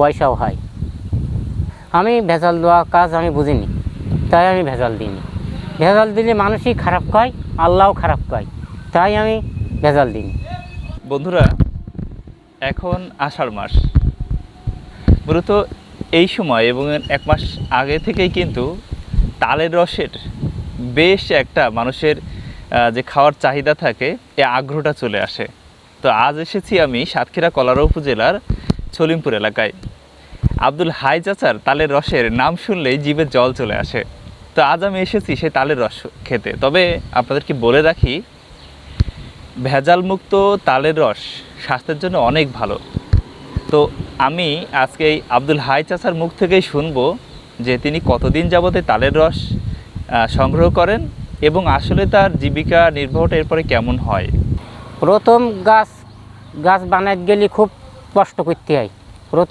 পয়সাও হয়। আমি ভেজাল দেওয়া কাজ আমি বুঝিনি, তাই আমি ভেজাল দিইনি। ভেজাল দিলে মানুষই খারাপ কয়, আল্লাহও খারাপ কয়, তাই আমি ভেজাল দিইনি। বন্ধুরা, এখন আষাঢ় মাস, মূলত এই সময় এবং 1 মাস আগে থেকেই কিন্তু তালের রসের বেশ একটা মানুষের যে খাওয়ার চাহিদা থাকে, এই আগ্রহটা চলে আসে। তো আজ এসেছি আমি সাতক্ষীরা কলারো উপজেলার ছলিমপুর এলাকায়। আব্দুল হাই চাচার তালের রসের নাম শুনলেই জিভে জল চলে আসে। তো আজ আমি এসেছি সেই তালের রস খেতে। তবে আপনাদেরকে বলে রাখি, ভেজালমুক্ত তালের রস স্বাস্থ্যের জন্য অনেক ভালো। তো আমি আজকে এই আব্দুল হাই চাচার মুখ থেকেই শুনবো যে তিনি কতদিন যাবতে তালের রস সংগ্রহ করেন এবং আসলে তার জীবিকা নির্বাহটা এরপরে কেমন হয়। প্রথম গাছ বানাতে গেলে খুব কষ্ট করতে হয়। প্রথম